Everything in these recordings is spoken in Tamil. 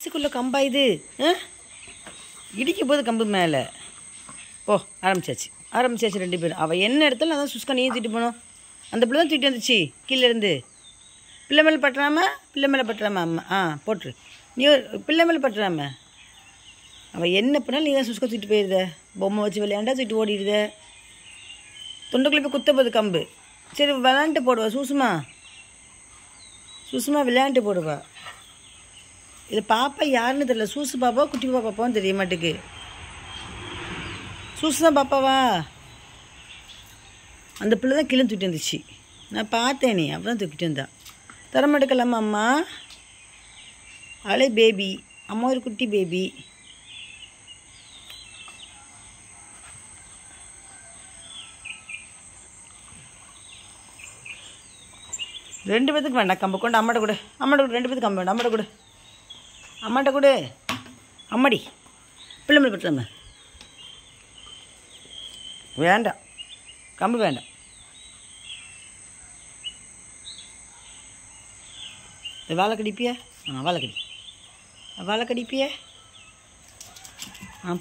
வயசுக்குள்ள கம்பா இது? இடிக்க போது கம்பு மேலே. ஓ ஆரம்பிச்சாச்சு 2 பேரும். அவள் என்ன இடத்துல அதான் சுஸ்கா நீயும் தூக்கிட்டு போனோம். அந்த பிள்ளை தான் தூக்கிட்டு வந்துச்சு கீழேருந்து. பிள்ளை மேலே பட்டுறாம அம்மா போட்டுரு. நீ பிள்ளை மேலே பட்டுறாம. அவள் என்ன பண்ணாலும் நீ தான் சுஸ்கா தூக்கிட்டு போயிடுத. பொம்மை வச்சு விளையாண்டா தூக்கிட்டு ஓடிடுத. தொண்டைக்குள்ளே போய் குத்த போகுது கம்பு. சரி விளையாண்டு போடுவா சூசுமா விளையாண்டு போடுவா. இது பாப்பா யாருன்னு தெரியல. சூசு பாப்பா குட்டி பாப்பாவும் தெரிய மாட்டேக்கு. சூசு தான் பாப்பாவா? அந்த பிள்ளை தான் கீழே தூக்கிட்டு வந்துச்சு. நான் பார்த்தேன். நீ அப்போ தான் தூக்கிட்டு வந்தா. தரமாட்டேக்கலாமா அம்மா? அவளே பேபி. அம்மா ஒரு குட்டி பேபி. ரெண்டு பேத்துக்கு வேண்டாம் கம்பு. கொண்டு அம்மாட்ட கொடு. 2 பேத்துக்கு கம்பு வேண்டாம். அம்மாட்ட கொடு. அம்மாடி பிள்ளை மேலே பட்டுறாம. வேண்டாம் கம்பு வேண்டாம். வாழை கடிப்பியா? வாழை கடிப்பியா?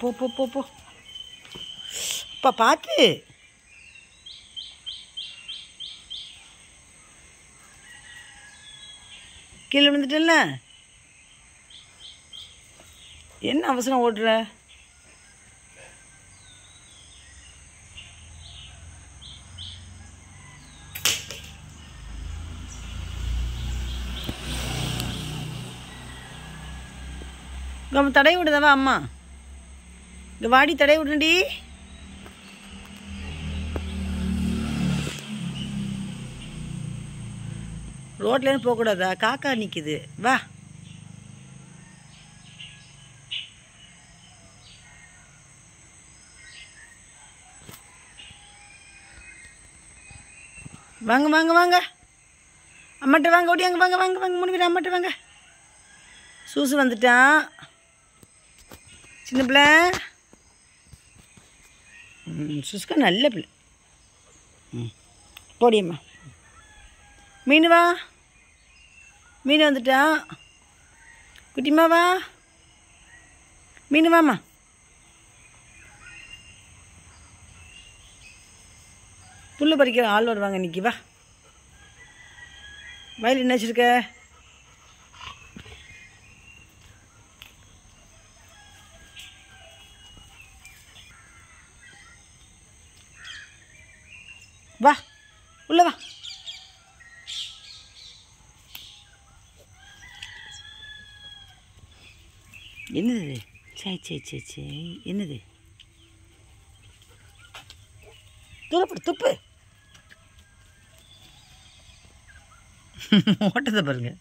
போ அப்பா பார்த்து. கீழே விழுந்துட்டல. என்ன அவசரம் ஓடுற? தடை விடுதவா அம்மா? இங்கே வாடி தடை விடுண்டி. ரோட்லேருந்து போகக்கூடாதா? காக்கா நிற்கிது. வா வாங்க அம்மாட்ட வாங்க. ஓடியாங்க வாங்க 3 பேர் அம்மாட்ட வாங்க. சூசு வந்துட்டான் சின்ன பிள்ளை. சுஸ்கா நல்ல பிள்ளை. போடியம்மா. மீன் வா. மீன் வந்துட்டான். குட்டிமா வா. மீன் வாம்மா. புல் பறிக்கிற ஆள் வருவாங்க இன்னைக்கு. வா. வயல் என்ன வச்சிருக்க? வா உள்ள வா. என்னது? சே என்னது? தூரப்படு துப்பு. ஓட்டத்தை பாருங்க.